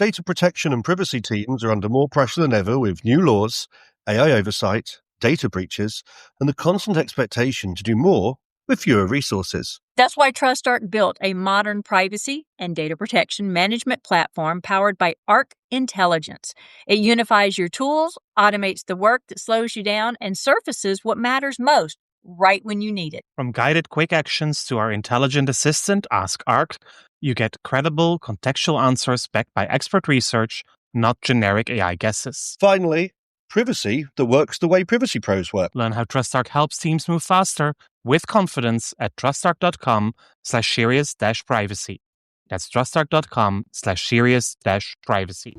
Data protection and privacy teams are under more pressure than ever with new laws, AI oversight, data breaches, and the constant expectation to do more with fewer resources. That's why TrustArc built a modern privacy and data protection management platform powered by Arc Intelligence. It unifies your tools, automates the work that slows you down, and surfaces what matters most right when you need it. From guided quick actions to our intelligent assistant, Ask Arc, you get credible, contextual answers backed by expert research, not generic AI guesses. Finally, privacy that works the way privacy pros work. Learn how TrustArc helps teams move faster with confidence at trustarc.com/serious-privacy. That's trustarc.com/serious-privacy.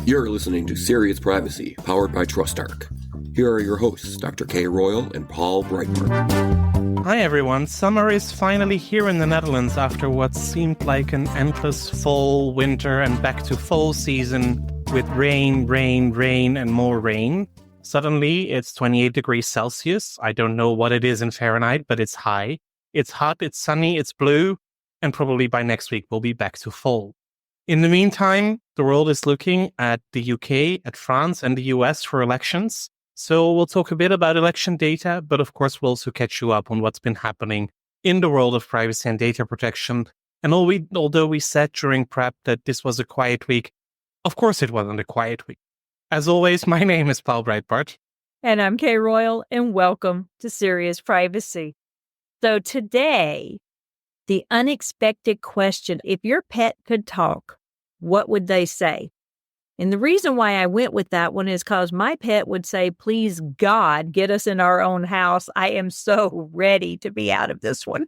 You're listening to Serious Privacy, powered by TrustArc. Here are your hosts, Dr. Kay Royal and Paul Breitbart. Hi everyone, summer is finally here in the Netherlands after what seemed like an endless fall, winter, and back to fall season with rain, and more rain. Suddenly, it's 28 degrees Celsius. I don't know what it is in Fahrenheit, but it's high. It's hot, it's sunny, it's blue, and probably by next week we'll be back to fall. In the meantime, the world is looking at the UK, at France, and the US for elections. So we'll talk a bit about election data, but of course we'll also catch you up on what's been happening in the world of privacy and data protection. And although we said during prep that this was a quiet week, of course it wasn't a quiet week. As always, my name is Paul Breitbart. And I'm Kay Royal, and welcome to Serious Privacy. So today, the unexpected question, if your pet could talk, what would they say? And the reason why I went with that one is because my pet would say, please, God, get us in our own house. I am so ready to be out of this one.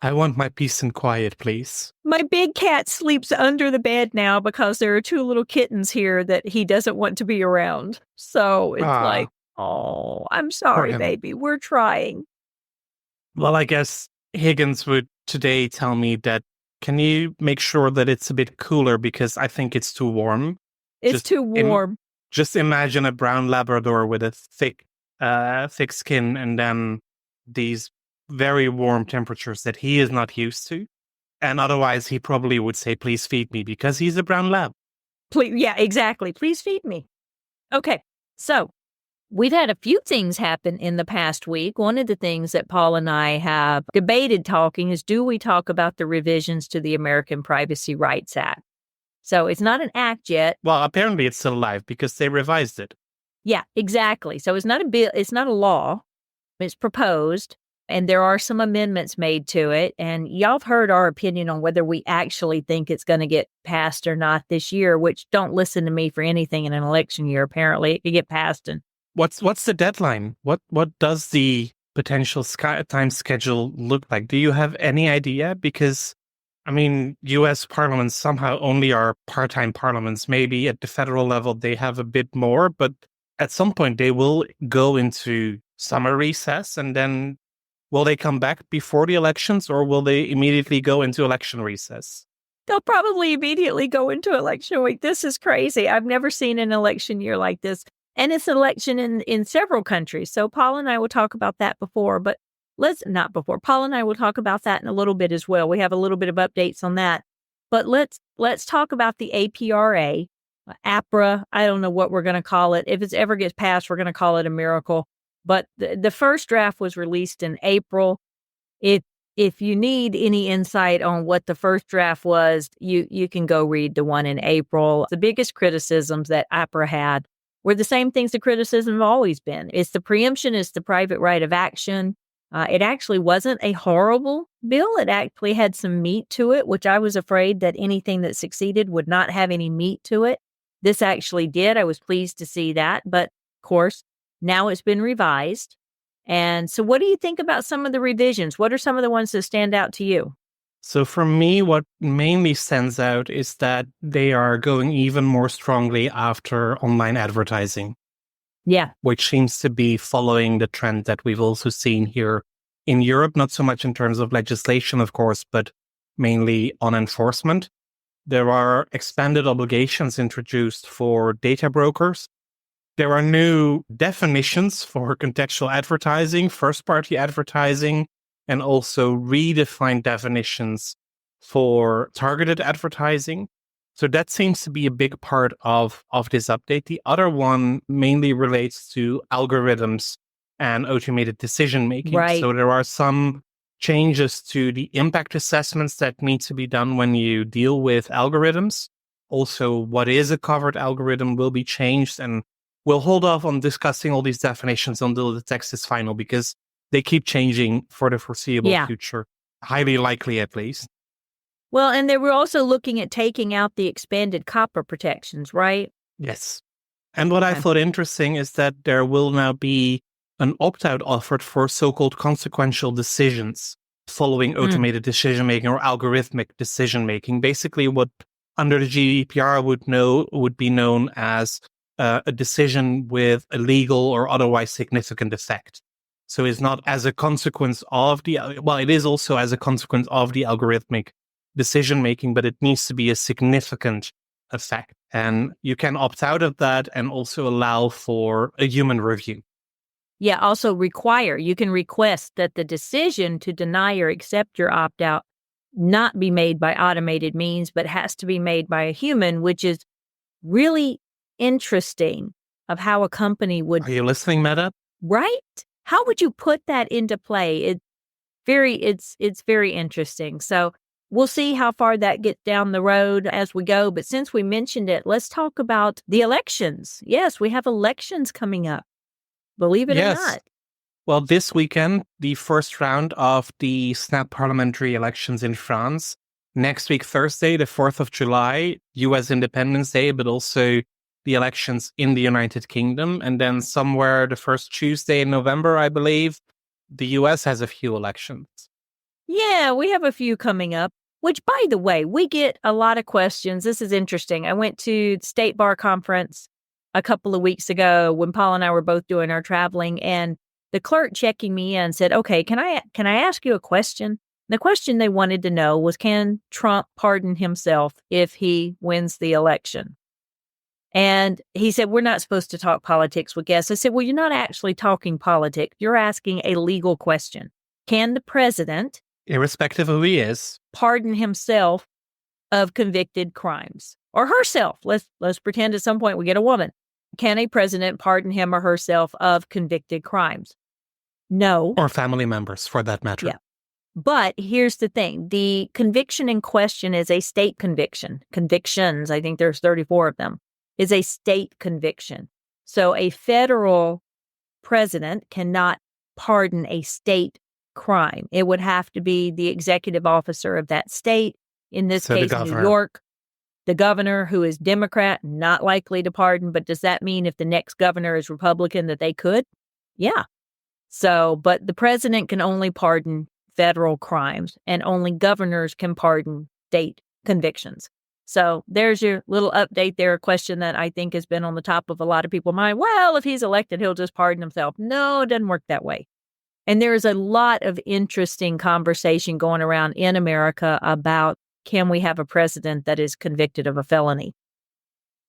I want my peace and quiet, please. My big cat sleeps under the bed now because there are two little kittens here that he doesn't want to be around. So it's like, oh, I'm sorry, baby. We're trying. Well, I guess Higgins would today tell me that, can you make sure that it's a bit cooler because I think it's too warm? It's too warm. Just imagine a brown Labrador with a thick skin and then these very warm temperatures that he is not used to. And otherwise, he probably would say, please feed me because he's a brown lab. Please, yeah, exactly. Please feed me. Okay, so we've had a few things happen in the past week. One of the things that Paul and I have debated talking is, do we talk about the revisions to the American Privacy Rights Act? So it's not an act yet. Well, apparently it's still alive because they revised it. Yeah, exactly. So it's not a bill. It's not a law. It's proposed. And there are some amendments made to it. And y'all have heard our opinion on whether we actually think it's going to get passed or not this year, which don't listen to me for anything in an election year. Apparently it could get passed. And what's the deadline? What does the potential time schedule look like? Do you have any idea? Because, I mean, U.S. parliaments somehow only are part-time parliaments. Maybe at the federal level they have a bit more, but at some point they will go into summer recess and then will they come back before the elections or will they immediately go into election recess? They'll probably immediately go into election week. This is crazy. I've never seen an election year like this. And it's an election in several countries. So Paul and I will talk about that before, but Paul and I will talk about that in a little bit as well. We have a little bit of updates on that. But let's talk about the APRA, APRA. I don't know what we're going to call it. If it ever gets passed, we're going to call it a miracle. But the first draft was released in April. If you need any insight on what the first draft was, you can go read the one in April. The biggest criticisms that APRA had were the same things the criticism have always been. It's the preemption, it's the private right of action. It actually wasn't a horrible bill. It actually had some meat to it, which I was afraid that anything that succeeded would not have any meat to it. This actually did. I was pleased to see that. But of course, now it's been revised. And so what do you think about some of the revisions? What are some of the ones that stand out to you? So for me, what mainly stands out is that they are going even more strongly after online advertising. Yeah. Which seems to be following the trend that we've also seen here in Europe, not so much in terms of legislation, of course, but mainly on enforcement. There are expanded obligations introduced for data brokers. There are new definitions for contextual advertising, first-party advertising, and also redefined definitions for targeted advertising. So that seems to be a big part of this update. The other one mainly relates to algorithms and automated decision making. Right. So there are some changes to the impact assessments that need to be done when you deal with algorithms. Also, what is a covered algorithm will be changed, and we'll hold off on discussing all these definitions until the text is final, because they keep changing for the foreseeable future, highly likely at least. Well, and they were also looking at taking out the expanded copper protections, right? Yes. And what I thought interesting is that there will now be an opt-out offered for so-called consequential decisions following automated decision-making or algorithmic decision-making. Basically, what under the GDPR would be known as a decision with a legal or otherwise significant effect. So it's not as a consequence of it is also as a consequence of the algorithmic decision-making, but it needs to be a significant effect. And you can opt out of that and also allow for a human review. Yeah, also you can request that the decision to deny or accept your opt-out not be made by automated means, but has to be made by a human, which is really interesting of how a company would... Are you listening, Meta? Right? How would you put that into play? It's very interesting. So we'll see how far that gets down the road as we go. But since we mentioned it, let's talk about the elections. Yes, we have elections coming up. Believe it or not. Well, this weekend, the first round of the snap parliamentary elections in France. Next week, Thursday, the 4th of July, US Independence Day, but also the elections in the United Kingdom. And then somewhere the first Tuesday in November, I believe, the US has a few elections. Yeah, we have a few coming up, which, by the way, we get a lot of questions. This is interesting. I went to the State Bar Conference a couple of weeks ago when Paul and I were both doing our traveling, and the clerk checking me in said, okay, can I ask you a question? The question they wanted to know was, can Trump pardon himself if he wins the election? And he said, we're not supposed to talk politics with guests. I said, well, you're not actually talking politics. You're asking a legal question. Can the president, irrespective of who he is, pardon himself of convicted crimes? Or herself. Let's pretend at some point we get a woman. Can a president pardon him or herself of convicted crimes? No. Or family members, for that matter. Yeah. But here's the thing. The conviction in question is a state conviction. Convictions, I think there's 34 of them, is a state conviction. So a federal president cannot pardon a state crime. It would have to be the executive officer of that state, in this case, New York. The governor, who is Democrat, not likely to pardon. But does that mean if the next governor is Republican that they could? Yeah. So, but the president can only pardon federal crimes, and only governors can pardon state convictions. So there's your little update there, a question that I think has been on the top of a lot of people's mind. Well, if he's elected, he'll just pardon himself. No, it doesn't work that way. And there is a lot of interesting conversation going around in America about, can we have a president that is convicted of a felony?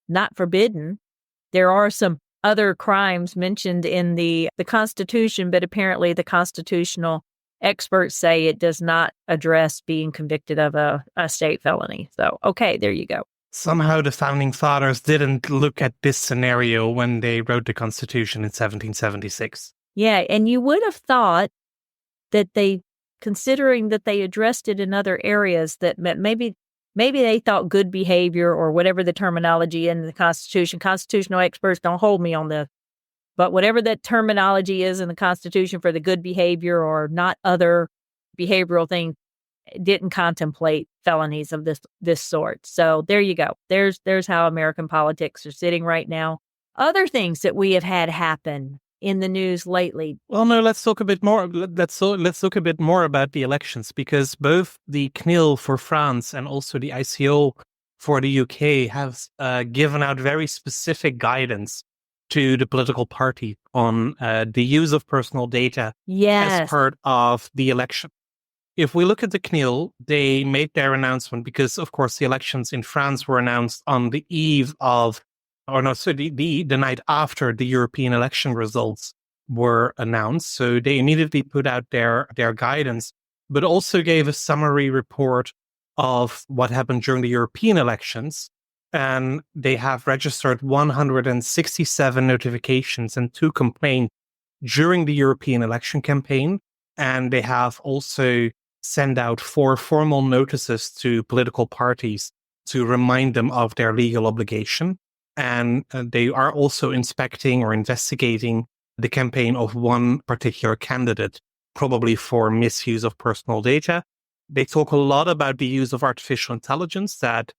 Not forbidden. There are some other crimes mentioned in the Constitution, but apparently the constitutional experts say it does not address being convicted of a state felony. So, okay, there you go. Somehow the founding fathers didn't look at this scenario when they wrote the Constitution in 1776. Yeah, and you would have thought that considering that they addressed it in other areas, that maybe they thought good behavior, or whatever the terminology in the Constitution. Constitutional experts, don't hold me on this. But whatever that terminology is in the Constitution for the good behavior or not other behavioral things, didn't contemplate felonies of this sort. So there you go. There's how American politics are sitting right now. Other things that we have had happen in the news lately. Well, no, let's talk a bit more. Let's talk a bit more about the elections, because both the CNIL for France and also the ICO for the UK have given out very specific guidance to the political party on the use of personal data as part of the election. If we look at the CNIL, they made their announcement because, of course, the elections in France were announced on the eve of, the night after the European election results were announced. So they immediately put out their guidance, but also gave a summary report of what happened during the European elections. And they have registered 167 notifications and 2 complaints during the European election campaign. And they have also sent out 4 formal notices to political parties to remind them of their legal obligation. And they are also inspecting or investigating the campaign of one particular candidate, probably for misuse of personal data. They talk a lot about the use of artificial intelligence, that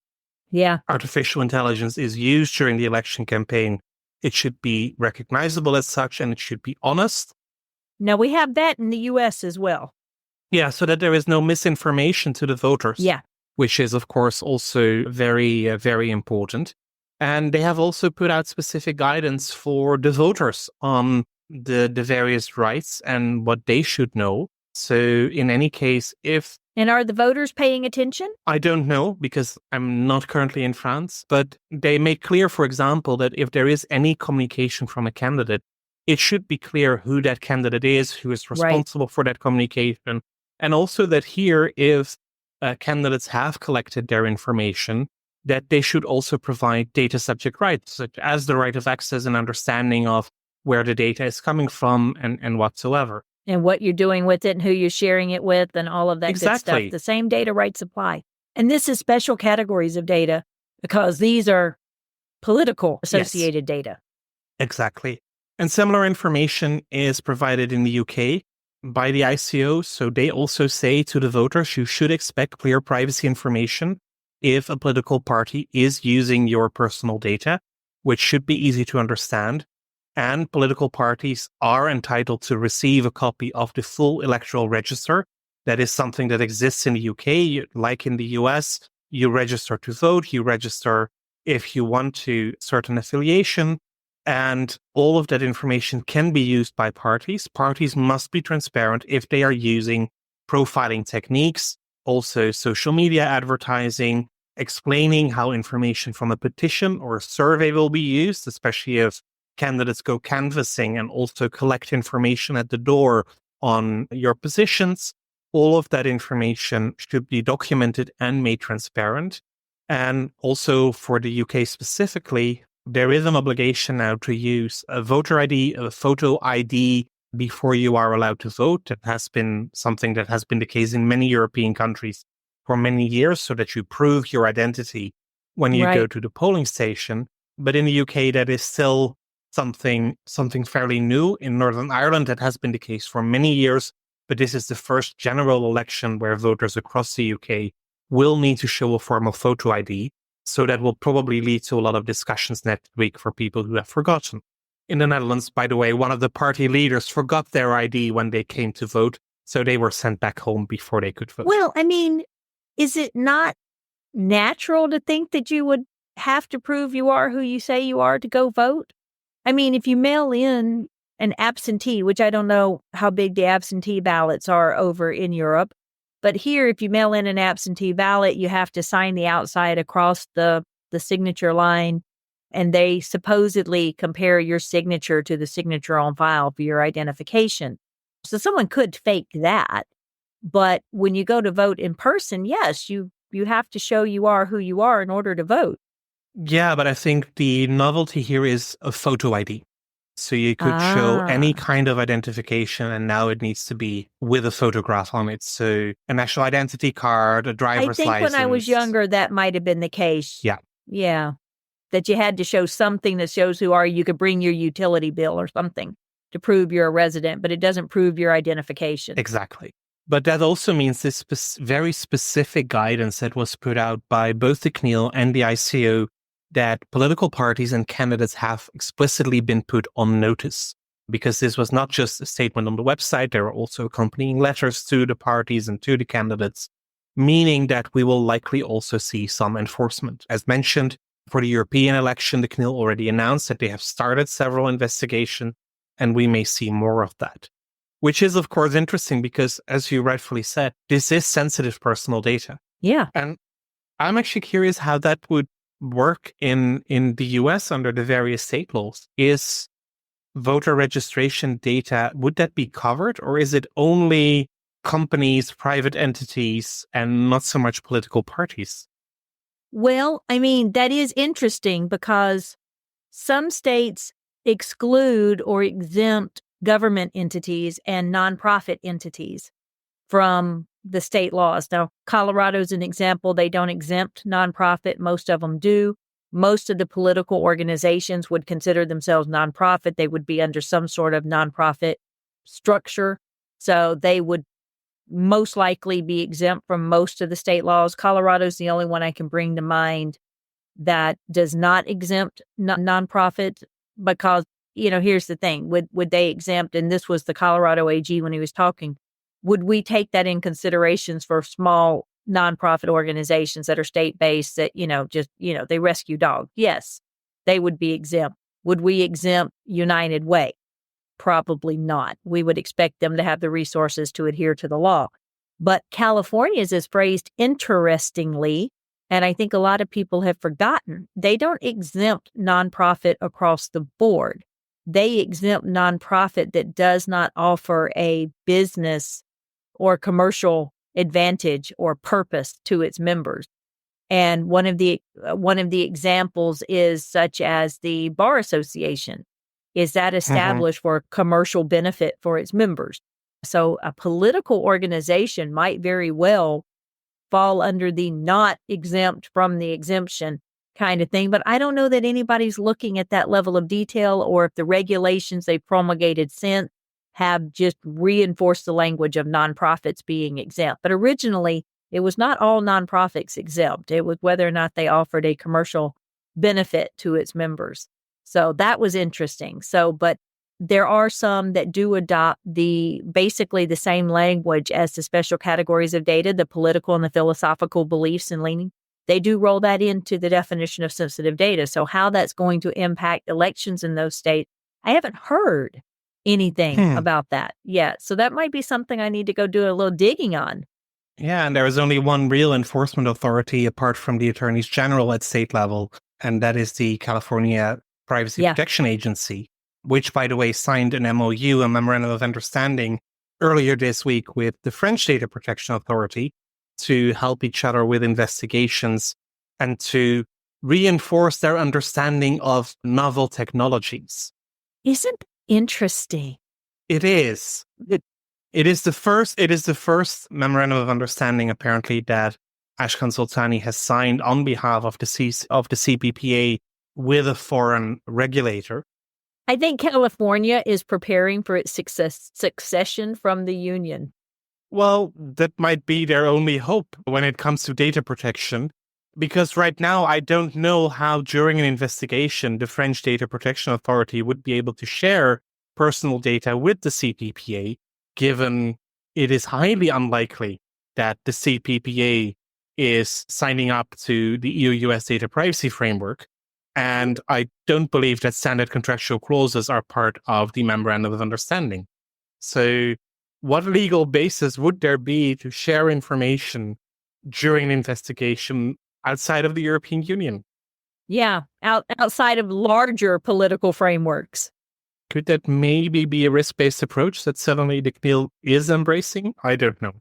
artificial intelligence is used during the election campaign. It should be recognizable as such, and it should be honest. Now, we have that in the U.S. as well. Yeah, so that there is no misinformation to the voters. Yeah. Which is, of course, also very, very important. And they have also put out specific guidance for the voters on the various rights and what they should know. So in any case, And are the voters paying attention? I don't know, because I'm not currently in France, but they make clear, for example, that if there is any communication from a candidate, it should be clear who that candidate is, who is responsible for that communication. And also that here, if candidates have collected their information, that they should also provide data subject rights, such as the right of access and understanding of where the data is coming from and whatsoever. And what you're doing with it and who you're sharing it with and all of that good stuff. The same data rights apply. And this is special categories of data because these are political associated data. Exactly. And similar information is provided in the UK by the ICO. So they also say to the voters, you should expect clear privacy information if a political party is using your personal data, which should be easy to understand. And political parties are entitled to receive a copy of the full electoral register. That is something that exists in the UK. Like in the US, you register to vote, you register if you want to certain affiliation, and all of that information can be used by parties. Parties must be transparent if they are using profiling techniques, also social media advertising, explaining how information from a petition or a survey will be used, especially if candidates go canvassing and also collect information at the door on your positions. All of that information should be documented and made transparent. And also for the UK specifically, there is an obligation now to use a voter ID, a photo ID before you are allowed to vote. That has been something that has been the case in many European countries for many years, so that you prove your identity when you go to the polling station. But in the UK, that is still something fairly new. In Northern Ireland, that has been the case for many years, but this is the first general election where voters across the UK will need to show a formal photo ID. So that will probably lead to a lot of discussions next week for people who have forgotten. In the Netherlands, by the way, one of the party leaders forgot their ID when they came to vote, so they were sent back home before they could vote. Well, I mean, is it not natural to think that you would have to prove you are who you say you are to go vote? I mean, if you mail in an absentee, which I don't know how big the absentee ballots are over in Europe, but here, if you mail in an absentee ballot, you have to sign the outside across the signature line, and they supposedly compare your signature to the signature on file for your identification. So someone could fake that, but when you go to vote in person, yes, you have to show you are who you are in order to vote. Yeah, but I think the novelty here is a photo ID. So you could show any kind of identification, and now it needs to be with a photograph on it. So a national identity card, a driver's license. I think when I was younger, that might have been the case. Yeah. Yeah. That you had to show something that shows who are you. You could bring your utility bill or something to prove you're a resident, but it doesn't prove your identification. Exactly. But that also means this very specific guidance that was put out by both the CNIL and the ICO, that political parties and candidates have explicitly been put on notice, because this was not just a statement on the website. There are also accompanying letters to the parties and to the candidates, meaning that we will likely also see some enforcement. As mentioned, for the European election, the CNIL already announced that they have started several investigations, and we may see more of that. Which is, of course, interesting because, as you rightfully said, this is sensitive personal data. Yeah. And I'm actually curious how that would work in the US under the various state laws. Is voter registration data, would that be covered, or is it only companies, private entities, and not so much political parties? Well, I mean, that is interesting because some states exclude or exempt government entities and nonprofit entities from the state laws. Now, Colorado's an example. They don't exempt nonprofit. Most of them do. Most of the political organizations would consider themselves nonprofit. They would be under some sort of nonprofit structure. So they would most likely be exempt from most of the state laws. Colorado's the only one I can bring to mind that does not exempt nonprofit because, here's the thing. Would they exempt, and this was the Colorado AG when he was talking, would we take that in considerations for small nonprofit organizations that are state-based that, they rescue dogs? Yes, they would be exempt. Would we exempt United Way? Probably not. We would expect them to have the resources to adhere to the law. But California's is phrased interestingly, and I think a lot of people have forgotten. They don't exempt nonprofit across the board. They exempt nonprofit that does not offer a business or commercial advantage or purpose to its members. And one of the examples is such as the Bar Association. Is that established for commercial benefit for its members? So a political organization might very well fall under the not exempt from the exemption kind of thing. But I don't know that anybody's looking at that level of detail or if the regulations they promulgated since have just reinforced the language of nonprofits being exempt. But originally, it was not all nonprofits exempt. It was whether or not they offered a commercial benefit to its members. So that was interesting. But there are some that do adopt basically the same language as the special categories of data, the political and the philosophical beliefs and leaning. They do roll that into the definition of sensitive data. So how that's going to impact elections in those states, I haven't heard anything about that yet. So that might be something I need to go do a little digging on. Yeah, and there is only one real enforcement authority apart from the attorneys general at state level, and that is the California Privacy Protection Agency, which, by the way, signed an MOU, a Memorandum of Understanding, earlier this week with the French Data Protection Authority to help each other with investigations and to reinforce their understanding of novel technologies. Isn't it interesting? It is. It is the first Memorandum of Understanding, apparently, that Ashkan Soltani has signed on behalf of the CPPA with a foreign regulator. I think California is preparing for its succession from the Union. Well, that might be their only hope when it comes to data protection, because right now I don't know how during an investigation the French Data Protection Authority would be able to share personal data with the CPPA, given it is highly unlikely that the CPPA is signing up to the EU-US data privacy framework. And I don't believe that standard contractual clauses are part of the Memorandum of Understanding. So what legal basis would there be to share information during an investigation outside of the European Union? Yeah, outside of larger political frameworks. Could that maybe be a risk-based approach that suddenly the CNIL is embracing? I don't know.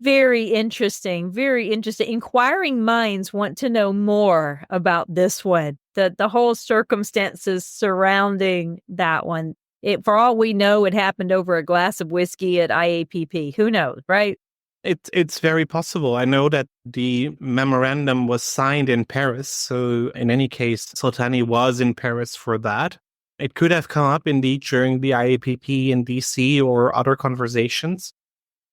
Very interesting. Very interesting. Inquiring minds want to know more about this one. The whole circumstances surrounding that one. For all we know, it happened over a glass of whiskey at IAPP. Who knows, right? It's very possible. I know that the memorandum was signed in Paris. So in any case, Soltani was in Paris for that. It could have come up indeed during the IAPP in DC or other conversations.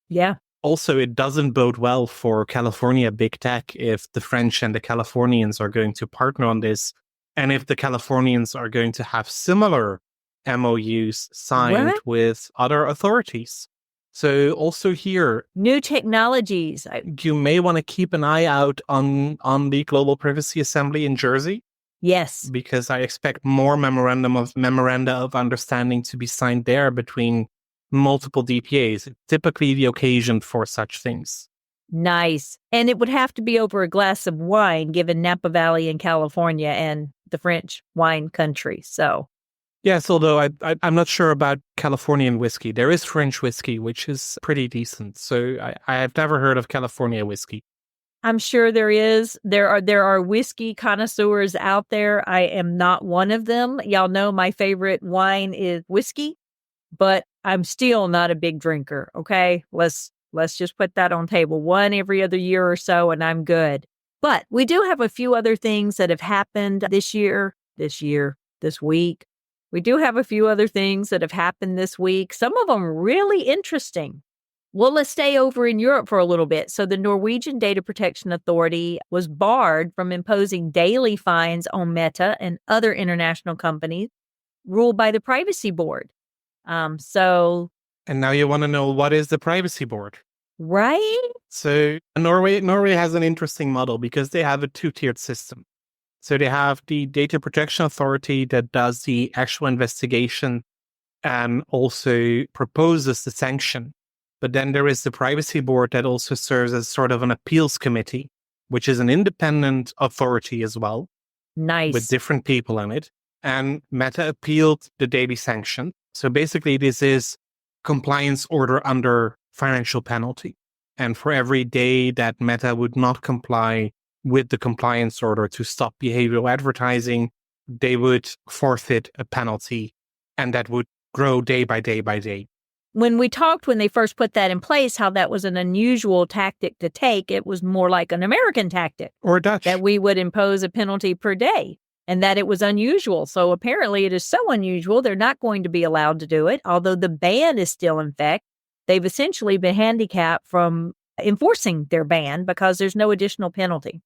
Yeah. Also, it doesn't bode well for California big tech if the French and the Californians are going to partner on this, and if the Californians are going to have similar MOUs signed with other authorities. So also here, new technologies. You may want to keep an eye out on the Global Privacy Assembly in Jersey. Yes. Because I expect more memoranda of understanding to be signed there between multiple DPAs, typically the occasion for such things. Nice. And it would have to be over a glass of wine, given Napa Valley in California and the French wine country. So Yes, although I'm not sure about Californian whiskey. There is French whiskey, which is pretty decent. So I have never heard of California whiskey. I'm sure there is. There are whiskey connoisseurs out there. I am not one of them. Y'all know my favorite wine is whiskey, but I'm still not a big drinker. Okay, let's just put that on table. One every other year or so, and I'm good. But we do have a few other things that have happened this week. We do have a few other things that have happened this week. Some of them really interesting. Well, let's stay over in Europe for a little bit. So the Norwegian Data Protection Authority was barred from imposing daily fines on Meta and other international companies ruled by the Privacy Board. And now you want to know, what is the Privacy Board? Right? So Norway has an interesting model because they have a two-tiered system. So they have the Data Protection Authority that does the actual investigation and also proposes the sanction. But then there is the Privacy Board that also serves as sort of an appeals committee, which is an independent authority as well. Nice. With different people in it. And Meta appealed the daily sanction. So basically, this is compliance order under financial penalty. And for every day that Meta would not comply with the compliance order to stop behavioral advertising, they would forfeit a penalty, and that would grow day by day by day. When we talked, when they first put that in place, how that was an unusual tactic to take, it was more like an American tactic. Or Dutch. That we would impose a penalty per day, and that it was unusual. So apparently it is so unusual, they're not going to be allowed to do it. Although the ban is still in effect, they've essentially been handicapped from enforcing their ban because there's no additional penalty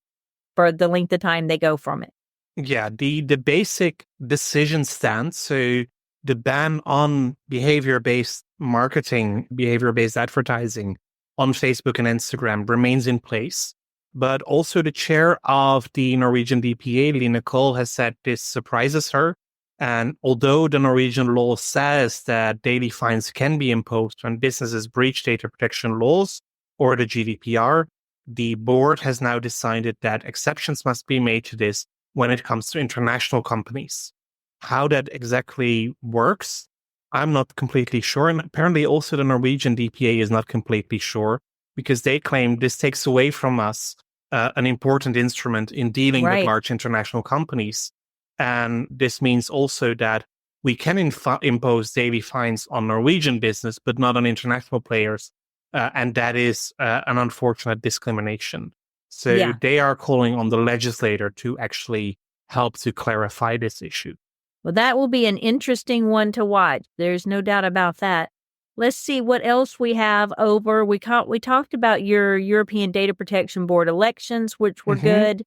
for the length of time they go from it. Yeah, the basic decision stands. So the ban on behavior-based marketing, behavior-based advertising on Facebook and Instagram remains in place. But also the chair of the Norwegian DPA, Line Cole, has said this surprises her. And although the Norwegian law says that daily fines can be imposed when businesses breach data protection laws or the GDPR, the board has now decided that exceptions must be made to this when it comes to international companies. How that exactly works, I'm not completely sure. And apparently also the Norwegian DPA is not completely sure, because they claim this takes away from us an important instrument in dealing with large international companies. And this means also that we can impose daily fines on Norwegian business, but not on international players. And that is an unfortunate discrimination. So they are calling on the legislator to actually help to clarify this issue. Well, that will be an interesting one to watch. There's no doubt about that. Let's see what else we have over. We talked about your European Data Protection Board elections, which were good.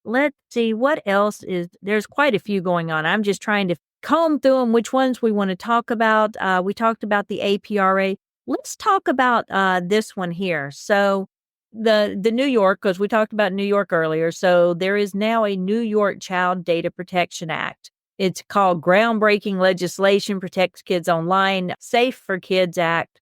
Let's see what else is. There's quite a few going on. I'm just trying to comb through them, which ones we want to talk about. We talked about the APRA. Let's talk about this one here. So the New York, because we talked about New York earlier. So there is now a New York Child Data Protection Act. It's called Groundbreaking Legislation Protects Kids Online. Safe for Kids Act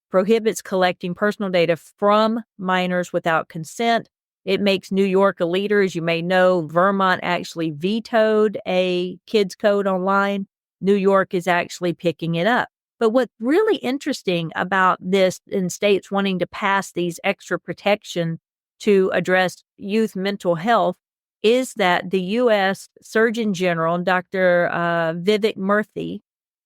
prohibits collecting personal data from minors without consent. It makes New York a leader. As you may know, Vermont actually vetoed a kids code online. New York is actually picking it up. But what's really interesting about this in states wanting to pass these extra protection to address youth mental health is that the U.S. Surgeon General, Dr. Vivek Murthy,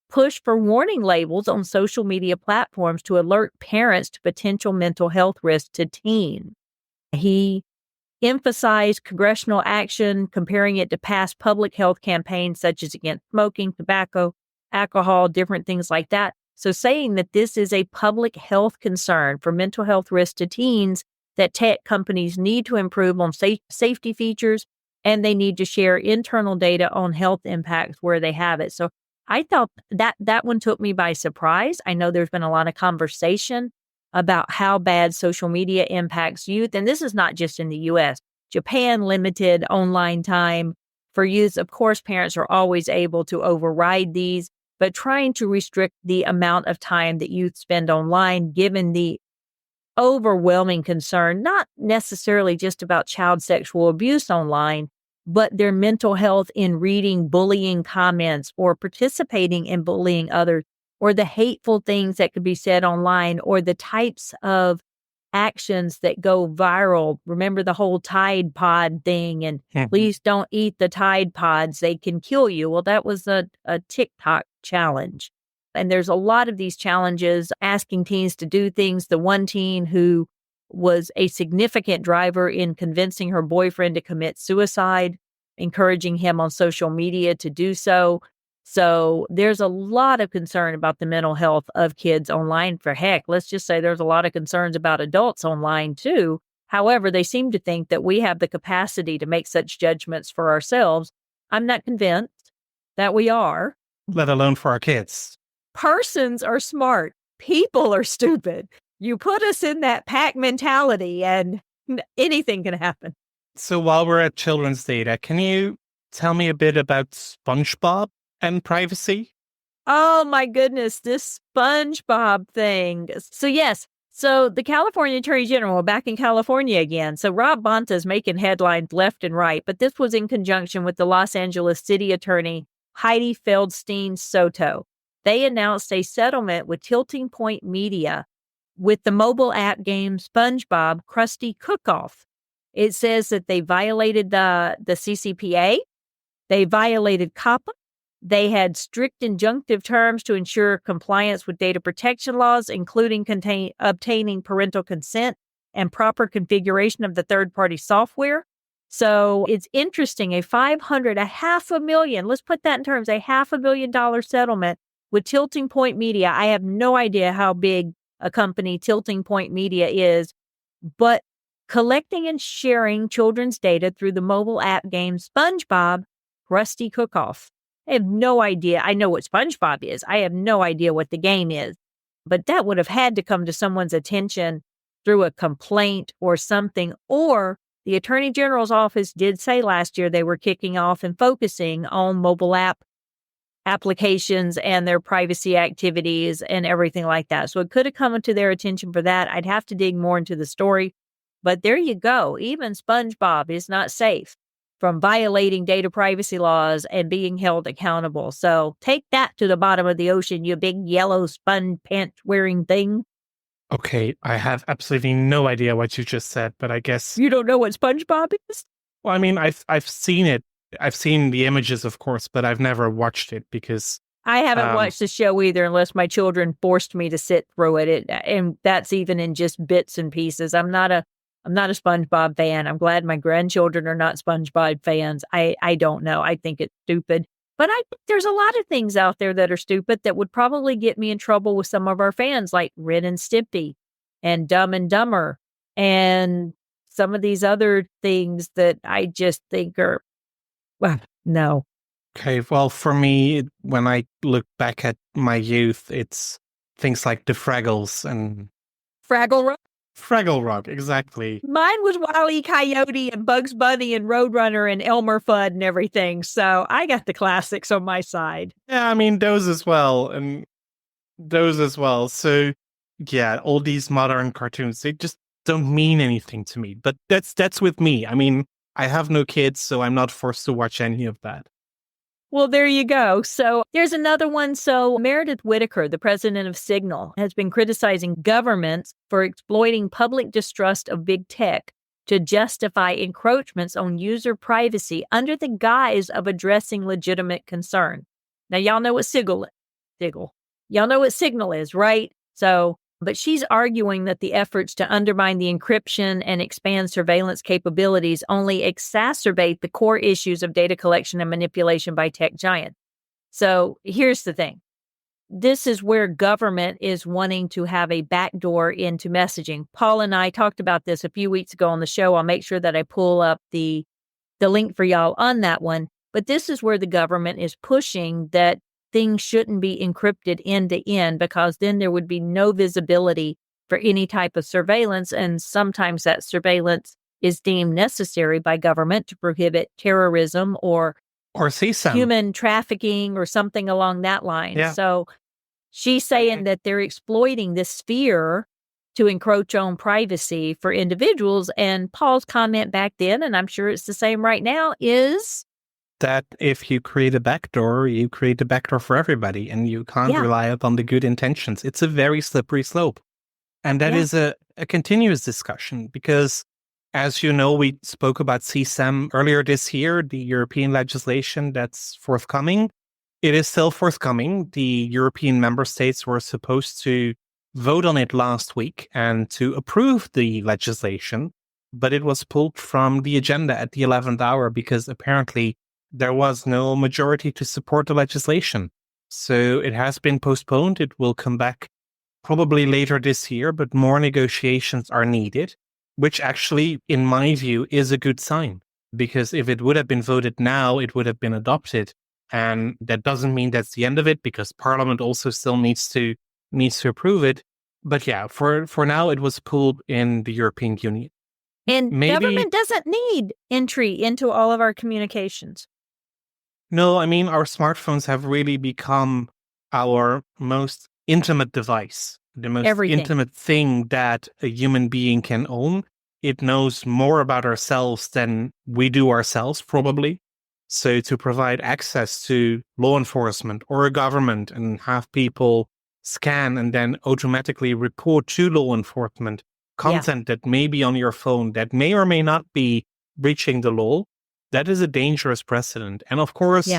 pushed for warning labels on social media platforms to alert parents to potential mental health risks to teens. He emphasized congressional action, comparing it to past public health campaigns such as against smoking, tobacco, alcohol, different things like that. So saying that this is a public health concern for mental health risks to teens, that tech companies need to improve on safety features, and they need to share internal data on health impacts where they have it. So I thought that one took me by surprise. I know there's been a lot of conversation about how bad social media impacts youth. And this is not just in the U.S. Japan limited online time for youth. Of course, parents are always able to override these, but trying to restrict the amount of time that youth spend online, given the overwhelming concern, not necessarily just about child sexual abuse online, but their mental health in reading bullying comments or participating in bullying others, or the hateful things that could be said online, or the types of actions that go viral. Remember the whole Tide Pod thing, and please don't eat the Tide Pods, they can kill you. Well, that was a TikTok challenge. And there's a lot of these challenges asking teens to do things. The one teen who was a significant driver in convincing her boyfriend to commit suicide, encouraging him on social media to do so. So there's a lot of concern about the mental health of kids online. For heck, let's just say there's a lot of concerns about adults online too. However, they seem to think that we have the capacity to make such judgments for ourselves. I'm not convinced that we are. Let alone for our kids. Persons are smart. People are stupid. You put us in that pack mentality and anything can happen. So while we're at children's data, can you tell me a bit about SpongeBob and privacy? Oh my goodness, this SpongeBob thing. So yes, so the California Attorney General back in California again. So Rob Bonta's making headlines left and right, but this was in conjunction with the Los Angeles City Attorney Heidi Feldstein Soto. They announced a settlement with Tilting Point Media with the mobile app game SpongeBob Krusty Cook-Off. It says that they violated the CCPA, they violated COPPA, they had strict injunctive terms to ensure compliance with data protection laws, including obtaining parental consent and proper configuration of the third-party software. So it's interesting, a $500,000, let's put that in terms, a $500,000 settlement with Tilting Point Media. I have no idea how big a company Tilting Point Media is, but collecting and sharing children's data through the mobile app game SpongeBob Krusty Cook-Off. I have no idea. I know what SpongeBob is. I have no idea what the game is, but that would have had to come to someone's attention through a complaint or something, or the Attorney General's office did say last year they were kicking off and focusing on mobile applications and their privacy activities and everything like that. So it could have come to their attention for that. I'd have to dig more into the story. But there you go. Even SpongeBob is not safe from violating data privacy laws and being held accountable. So take that to the bottom of the ocean, you big yellow sponge pants wearing thing. Okay, I have absolutely no idea what you just said, but I guess... You don't know what SpongeBob is? Well, I mean, I've seen it. I've seen the images, of course, but I've never watched it because... I haven't watched the show either unless my children forced me to sit through it. And that's even in just bits and pieces. I'm not a SpongeBob fan. I'm glad my grandchildren are not SpongeBob fans. I don't know. I think it's stupid. But I think there's a lot of things out there that are stupid that would probably get me in trouble with some of our fans, like Ren and Stimpy and Dumb and Dumber and some of these other things that I just think are, well, no. Okay, well, for me, when I look back at my youth, it's things like the Fraggles and... Fraggle Rock? Fraggle Rock, exactly. Mine was Wile E. Coyote and Bugs Bunny and Roadrunner and Elmer Fudd and everything. So I got the classics on my side. Yeah, I mean, those as well. So, yeah, all these modern cartoons, they just don't mean anything to me. But that's with me. I mean, I have no kids, so I'm not forced to watch any of that. Well, there you go. So there's another one. So Meredith Whittaker, the president of Signal, has been criticizing governments for exploiting public distrust of big tech to justify encroachments on user privacy under the guise of addressing legitimate concern. Now, y'all know what Signal. Y'all know what Signal is, right? So, but she's arguing that the efforts to undermine the encryption and expand surveillance capabilities only exacerbate the core issues of data collection and manipulation by tech giants. So here's the thing. This is where government is wanting to have a backdoor into messaging. Paul and I talked about this a few weeks ago on the show. I'll make sure that I pull up the link for y'all on that one. But this is where the government is pushing that things shouldn't be encrypted end to end, because then there would be no visibility for any type of surveillance. And sometimes that surveillance is deemed necessary by government to prohibit terrorism or CSAM. Human trafficking or something along that line. Yeah. So she's saying that they're exploiting this fear to encroach on privacy for individuals. And Paul's comment back then, and I'm sure it's the same right now, is that if you create a backdoor, you create a backdoor for everybody, and you can't Yeah. rely upon the good intentions. It's a very slippery slope. And that Yeah. is a continuous discussion because, as you know, we spoke about CSAM earlier this year, the European legislation that's forthcoming. It is still forthcoming. The European member states were supposed to vote on it last week and to approve the legislation, but it was pulled from the agenda at the 11th hour because apparently there was no majority to support the legislation. So it has been postponed. It will come back probably later this year, but more negotiations are needed, which actually, in my view, is a good sign. Because if it would have been voted now, it would have been adopted. And that doesn't mean that's the end of it, because Parliament also still needs to approve it. But yeah, for now, it was pulled in the European Union. And Maybe- government doesn't need entry into all of our communications. No, I mean, our smartphones have really become our most intimate device, the most Everything. intimate thing that a human being can own. It knows more about ourselves than we do ourselves, probably. So to provide access to law enforcement or a government and have people scan and then automatically report to law enforcement content that may be on your phone that may or may not be breaching the law, that is a dangerous precedent. And of course,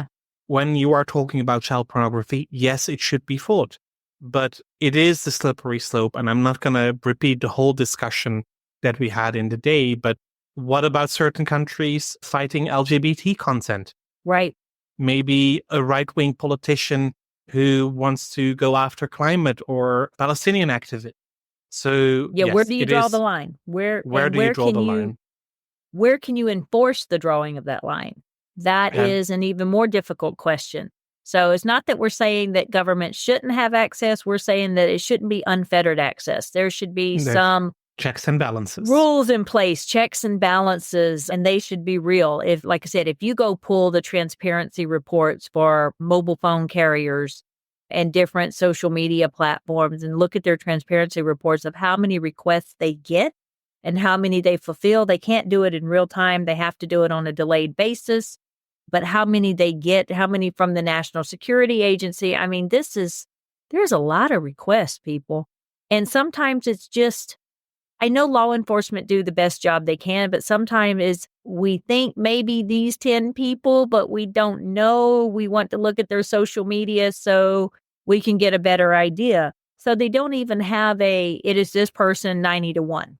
when you are talking about child pornography, yes, it should be fought. But it is the slippery slope, and I'm not going to repeat the whole discussion that we had in the day, but what about certain countries fighting LGBT content? Right. Maybe a right-wing politician who wants to go after climate or Palestinian activists. So, Yeah, yes, where do you it draw is- the line? Where do you draw the line? Where can you enforce the drawing of that line? That And- is an even more difficult question. So it's not that we're saying that government shouldn't have access. We're saying that it shouldn't be unfettered access. There should be There's some checks and balances. rules in place, checks and balances, and they should be real. If, like I said, if you go pull the transparency reports for mobile phone carriers and different social media platforms and look at their transparency reports of how many requests they get and how many they fulfill, they can't do it in real time. They have to do it on a delayed basis. But how many they get, how many from the National Security Agency? I mean, there's a lot of requests, people. And sometimes it's just, I know law enforcement do the best job they can, but sometimes we think maybe these 10 people, but we don't know. We want to look at their social media so we can get a better idea. So they don't even have it is this person 90 to 1.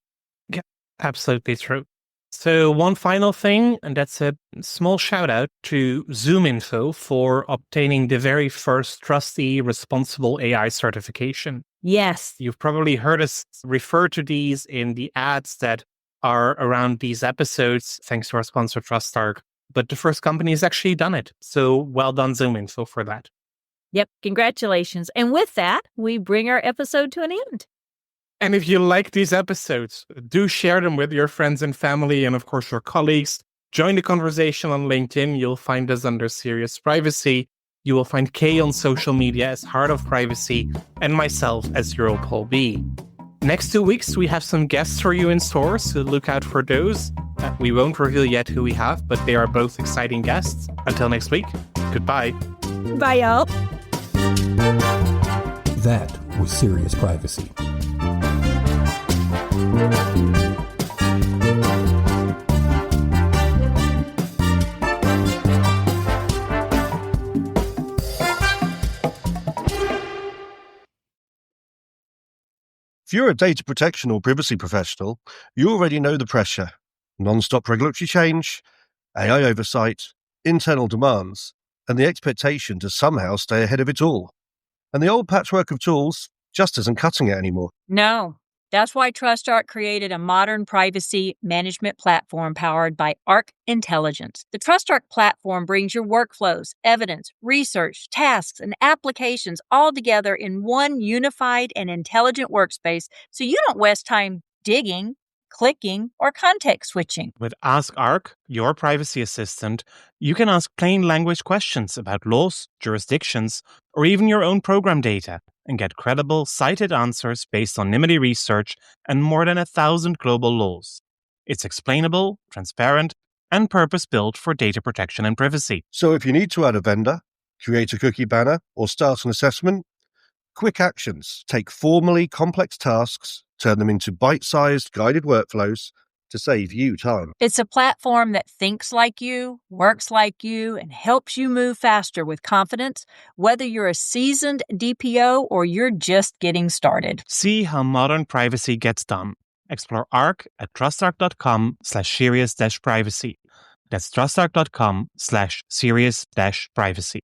Yeah, absolutely true. So one final thing, and that's a small shout out to ZoomInfo for obtaining the very first Trustee Responsible AI certification. Yes. You've probably heard us refer to these in the ads that are around these episodes, thanks to our sponsor, TrustArc. But the first company has actually done it. So well done, ZoomInfo, for that. Yep. Congratulations. And with that, we bring our episode to an end. And if you like these episodes, do share them with your friends and family and, of course, your colleagues. Join the conversation on LinkedIn. You'll find us under Serious Privacy. You will find Kay on social media as Heart of Privacy and myself as Europol B. Next 2 weeks, we have some guests for you in store, so look out for those. We won't reveal yet who we have, but they are both exciting guests. Until next week, goodbye. Bye, y'all. That was Serious Privacy. If you're a data protection or privacy professional, you already know the pressure. Non-stop regulatory change, AI oversight, internal demands, and the expectation to somehow stay ahead of it all. And the old patchwork of tools just isn't cutting it anymore. No. That's why TrustArc created a modern privacy management platform powered by Arc Intelligence. The TrustArc platform brings your workflows, evidence, research, tasks, and applications all together in one unified and intelligent workspace so you don't waste time digging, clicking, or context switching. With Ask Arc, your privacy assistant, you can ask plain language questions about laws, jurisdictions, or even your own program data and get credible, cited answers based on NIMBY research and more than 1,000 global laws. It's explainable, transparent, and purpose-built for data protection and privacy. So if you need to add a vendor, create a cookie banner, or start an assessment, quick actions take formally complex tasks, turn them into bite-sized guided workflows to save you time. It's a platform that thinks like you, works like you, and helps you move faster with confidence, whether you're a seasoned DPO or you're just getting started. See how modern privacy gets done. Explore Arc at trustarc.com/serious-privacy. That's trustarc.com/serious-privacy.